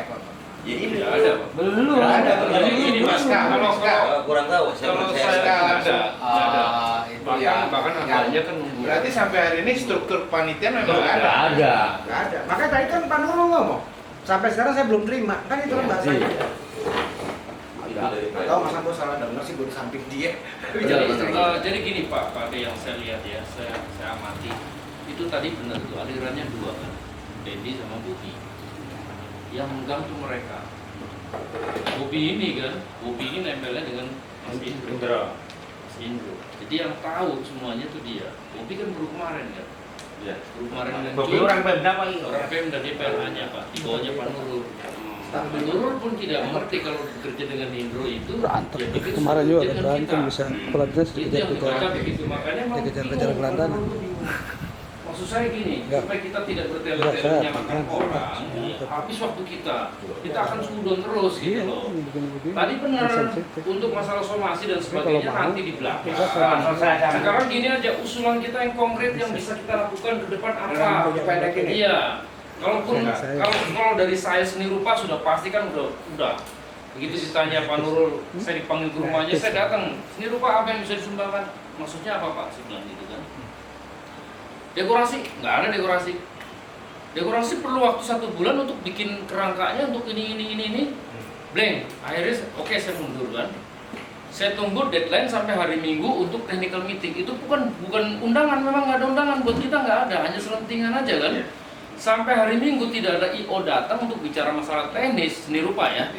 ekor. Ya ini Tidak ada, Pak. Belum. Nggak ada, Jadi gini Mas, kalau kurang tahu. kalau Saya saya sekarang ada. Itu ya. Bahkan angkanya kan nunggu. Berarti sampai hari ini struktur panitia memang nggak Nggak ada. ada. Nggak ada. Makanya tadi kan Pak Nurul ngomong, sampai sekarang saya belum terima. Kan itu kan bahasanya. Iya. Nggak tahu Mas Ambo salah dengar sih gue di samping dia. Jadi gini Pak Ade yang saya lihat ya, saya amati itu tadi benar itu alirannya dua kan, Dendi sama Bobi. Yang megang tuh mereka. Bobi ini nempelnya dengan Mas Indro. Mas Indro. Jadi yang tahu semuanya tuh dia. Bobi kan baru kemarin kan. Ya. Baru kemarin Bobi orang Pemda Pak. Orang Pemda DPR-nya Pak, di bawahnya Pak Nurul. Pak Nurul pun tidak mengerti kalau bekerja dengan Indro itu. Berantem. ya pikir Kemarin juga bekerja ada dengan berantem kita. bisa pelatnas Itu yang dibaca begitu, makanya mau dikejar-kejar bingung, gelandang. Pak Nurul tuh bingung. Maksud saya gini, Enggak. supaya kita tidak Enggak, bertele-tele saya menyalahkan makan. orang, habis waktu kita akan sudon terus gitu Iya, loh. begini-begini. Tadi benar Sensitif. untuk masalah somasi dan kalau sebagainya mau, nanti di belakang. kita selesai. Sekarang gini aja usulan kita yang konkret yang bisa kita lakukan ke depan apa? Pendek ini. Iya. Kalaupun Saya. kalau dari saya seni rupa sudah pasti kan udah. Begitu ditanya Pak Nurul, saya dipanggil ke rumahnya, saya datang. Seni rupa apa yang bisa disumbangkan? Maksudnya apa Pak? Saya bilang gitu kan. Dekorasi, nggak ada dekorasi. Dekorasi perlu waktu 1 bulan untuk bikin kerangkanya untuk ini. Blank. Akhirnya oke, saya mundur kan. Saya tunggu deadline sampai hari Minggu untuk technical meeting. Itu bukan undangan, memang nggak ada undangan buat kita, nggak ada, hanya selentingan aja kan. Sampai hari Minggu tidak ada IO datang untuk bicara masalah teknis seni rupa ya.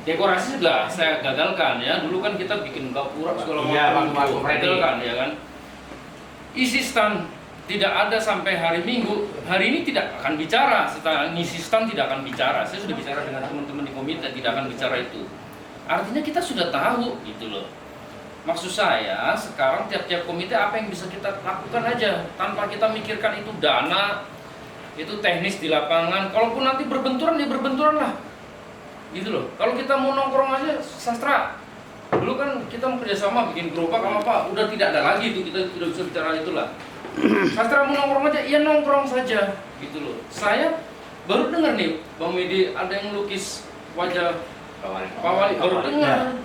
Dekorasi sudah saya gagalkan ya. Dulu kan kita bikin gapura segala macam, gagalkan ya kan. Isi stand tidak ada sampai hari Minggu. Hari ini tidak akan bicara. Setelah ngisi stand tidak akan bicara. Saya sudah bicara dengan teman-teman di komite, tidak akan bicara itu. Artinya kita sudah tahu gitu loh. Maksud saya sekarang tiap-tiap komite apa yang bisa kita lakukan aja tanpa kita mikirkan itu dana, itu teknis di lapangan. Kalaupun nanti berbenturan ya berbenturan lah. Gitu loh. Kalau kita mau nongkrong aja sastra. Dulu kan kita mau kerjasama bikin gerobak apa, udah tidak ada lagi itu, kita tidak bisa bicara itulah. Sastra mau nongkrong aja, iya nongkrong saja, gitu loh. Saya baru dengar nih, Bang Medi ada yang lukis wajah Pak Wali, baru dengar.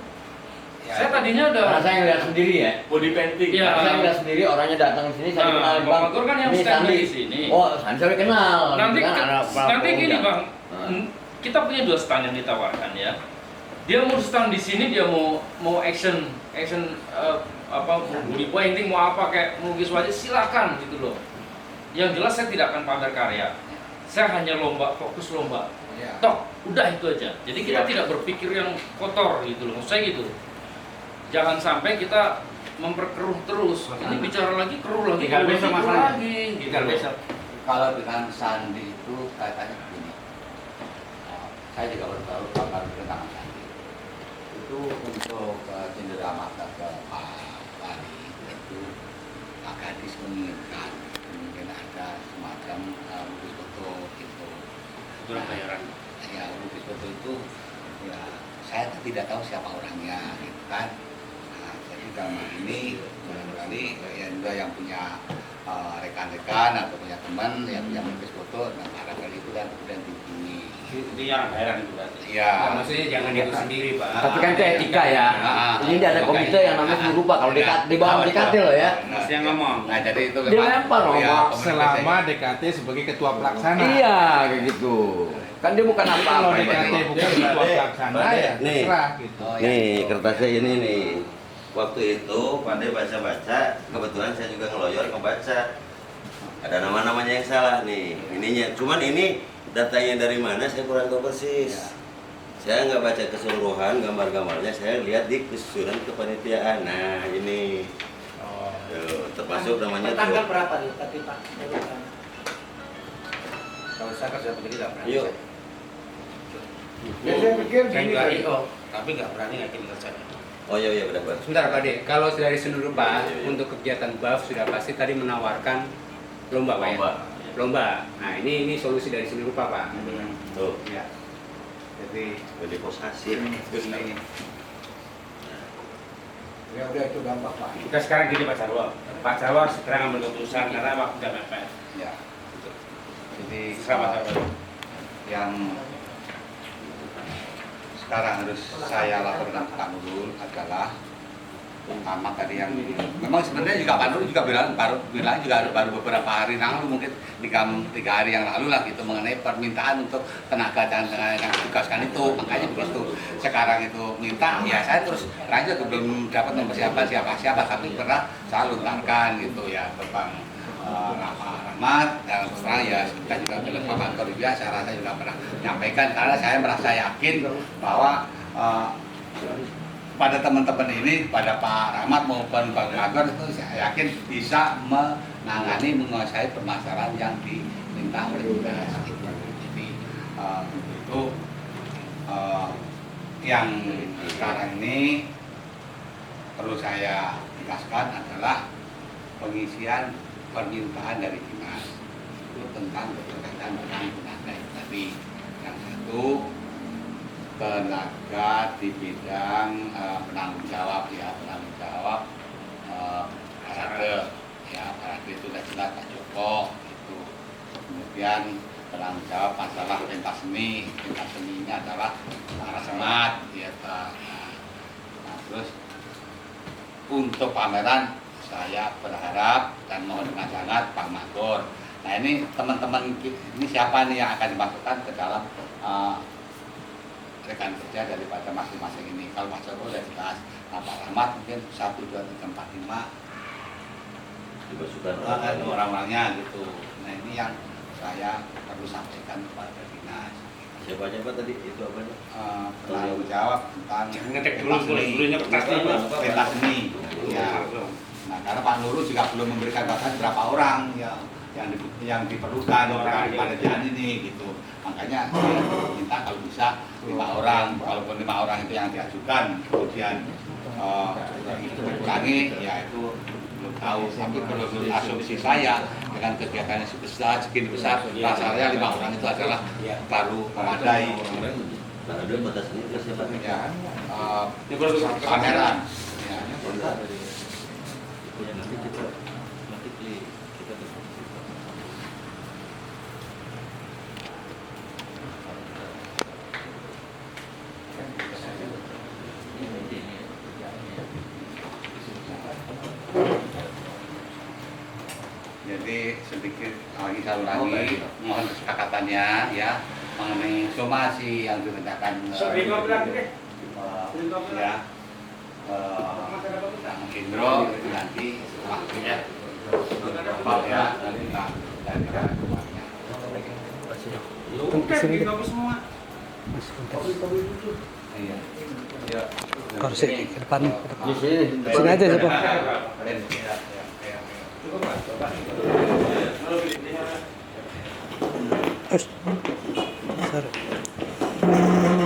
Ya. Saya tadinya ada Karena saya ngeliat sendiri ya. Body painting. Iya. Karena saya ngeliat sendiri orangnya datang ke sini, saya Nah, kenal Bang Matur kan yang ini stand Sandi. di sini. Oh, Sandi saya kenal. Nanti Kan anak nanti gini pemuda. Bang, kita punya 2 stand yang ditawarkan ya. Dia mau stand di sini, dia mau action apa body painting mau apa kayak melukis wajah silakan gitu loh. Yang jelas saya tidak akan pamer karya. Saya hanya lomba, fokus lomba. Ya. Tok, udah itu aja. Jadi kita tidak berpikir yang kotor gitu loh. Maksud saya gitu. Jangan sampai kita memperkeruh terus. Ini bicara lagi keruh lagi, Tinggal keruh besok lagi, keruh masalahnya. lagi, gitu Tinggal loh. besok. Kalau dengan Sandi itu kaitannya begini, saya juga baru tahu bakal tentang Sandi itu untuk cendera mata ke Pak Wali itu Pak Gadis menginginkan mungkin ada semacam lukis foto gitu. Itulah bayaran. Ya lukis foto itu ya saya tidak tahu siapa orangnya gitu kan. Nah, jadi dalam hal ini barangkali ya juga yang punya rekan-rekan atau punya teman yang punya melukis foto, nah barangkali itu kan kemudian dihubungi. Itu yang bayaran itu berarti. Iya. Maksudnya jangan itu sendiri, Pak. Tapi kan itu etika ya. Ini ada komite yang namanya seni rupa. Kalau di bawah DKT loh ya. Mas yang ngomong. Nah, jadi itu Dia lempar loh, Pak. Selama DKT sebagai ketua pelaksana. Iya, kayak gitu. Kan dia bukan Kalau apa-apa. DKT bukan ketua pelaksana ya Nih. terserah gitu. Oh, Nih kertasnya ini nih. Waktu itu pandai baca-baca, kebetulan saya juga ngeloyor ngebaca. Ada nama-namanya yang salah nih. Ininya, cuman ini datanya dari mana saya kurang tahu persis. Saya nggak baca keseluruhan gambar-gambarnya, saya lihat di kesusuran kepanitiaan. Nah ini, tuh, termasuk namanya Tanggal tuh. berapa nih tadi Pak? Kalau saya kerja begini nggak berani. Yuk. Ya, saya pikir Saya gini. juga Pak. IO, tapi nggak berani ngajakin kerja. Oh iya benar. Sebentar Pak De, kalau dari seluruh Pak Iya, iya. untuk kegiatan BAF sudah pasti tadi menawarkan lomba Pak ya? Lomba. Nah ini solusi dari seluruh Pak. Tuh, Ya. Jadi jadi pos hasil. ini Ya udah itu gampang Pak. kita sekarang gini Pak Jarwo. Pak Jarwo segera ngambil keputusan karena waktu udah mepet. Ya. Jadi Selamat Jarwo. yang sekarang harus saya laporkan ke Pak Nurul adalah pertama tadi yang memang sebenarnya juga Pak Nurul juga bilang juga baru beberapa hari lalu, mungkin 3 hari yang lalu lah gitu, mengenai permintaan untuk tenaga dan yang ditugaskan itu. Makanya begitu sekarang itu minta, ya saya terus lanjut, belum dapat mempersiapkan siapa tapi pernah saya lontarkan gitu ya ke Bang Rahmat, dan setelah ya kita juga bilang Pak Mankor juga, saya rasa juga pernah menyampaikan, karena saya merasa yakin bahwa pada teman-teman ini, pada Pak Rahmat maupun Bang Mankor itu saya yakin bisa menguasai permasalahan yang diminta oleh kita. Jadi itu yang sekarang ini perlu saya tegaskan adalah pengisian permintaan dari dinas itu tentang berkaitan dengan tenaga tadi. Yang satu, tenaga di bidang penanggung jawab parade ya, parade itu sudah jelas Pak Joko itu. Kemudian penanggung jawab masalah pentas seninya adalah Pak Rahmat ya. Nah, terus untuk pameran saya berharap dan mohon dengan sangat Pak Mankor. Nah ini teman-teman ini siapa nih yang akan dimasukkan ke dalam rekan kerja daripada masing-masing ini. Kalau Mas Joko sudah jelas, nah Pak Rahmat mungkin 1, 2, 3, 4, 5 dimasukkan orang-orangnya gitu. Nah ini yang saya perlu sampaikan kepada dinas. Siapa aja Pak tadi? Itu apa? Penanggung jawab tentang Ngecek dulu sebelumnya kertasnya pentas seni. Ya. Nah karena Pak Nurul juga belum memberikan batasan berapa orang ya yang diperlukan orang panitiaan ini gitu. Makanya saya minta kalau bisa 5 orang, walaupun 5 orang itu yang diajukan, kemudian itu dikurangi, ya itu belum tahu. Tapi kalau menurut asumsi saya dengan kegiatan yang segini besar, rasanya 5 orang itu adalah baru memadai. Ada batas ini ke siapa? Ya, pameran. Ya. Nanti kita jadi sedikit lagi saya ulangi, mohon kesepakatannya ya mengenai somasi yang direncanakan ya Bang Indro nanti waktunya ya nanti kita semua. iya. Kursi ke depan. Di sini. Sini aja siapa? Sorry.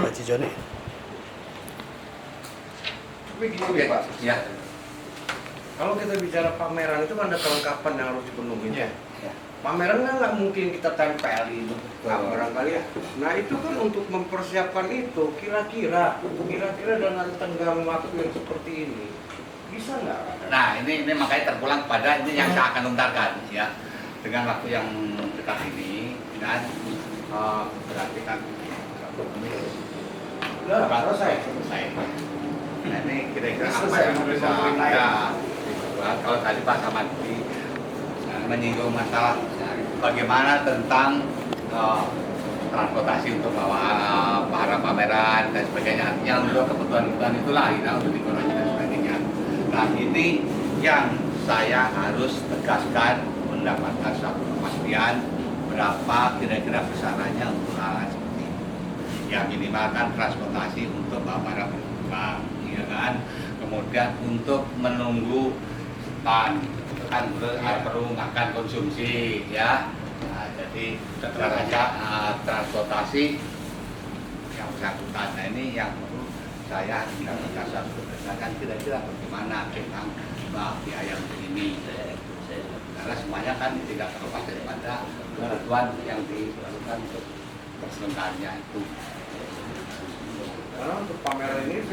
Pak Cijoni. Tapi gini Pak, Ya. kalau kita bicara pameran itu kan ada kelengkapan yang harus dipenuhi. Ya. Pameran kan nggak mungkin kita tempel di barangkali ya. Nah itu kan untuk mempersiapkan itu, kira-kira dengan tenggang waktu yang seperti ini bisa nggak? Nah ini makanya terpulang pada ini yang saya akan untarkan ya, dengan waktu yang dekat ini dan berarti kan Udah selesai. Nah ini kira-kira apa yang bisa kita kalau tadi Pak Samadi menyinggung masalah bagaimana tentang transportasi untuk bawa para pameran dan sebagainya, yang untuk kebutuhan itulah untuk ekonomi dan sebagainya. Nah ini yang saya harus tegaskan, mendapatkan suatu kepastian berapa kira-kira besarannya untuk hal seperti ini. Ya minimalkan transportasi untuk bawa para penumpang, ya kan. Kemudian untuk menunggu kan perlu makan konsumsi ya. Nah, jadi caranya transportasi yang bersangkutan. Nah ini yang perlu saya tidak berdasar berdasarkan kira-kira bagaimana tentang biaya untuk ini. Karena semuanya kan tidak terlepas daripada kebutuhan yang diperlukan untuk perselenggaranya itu. Karena untuk pameran ini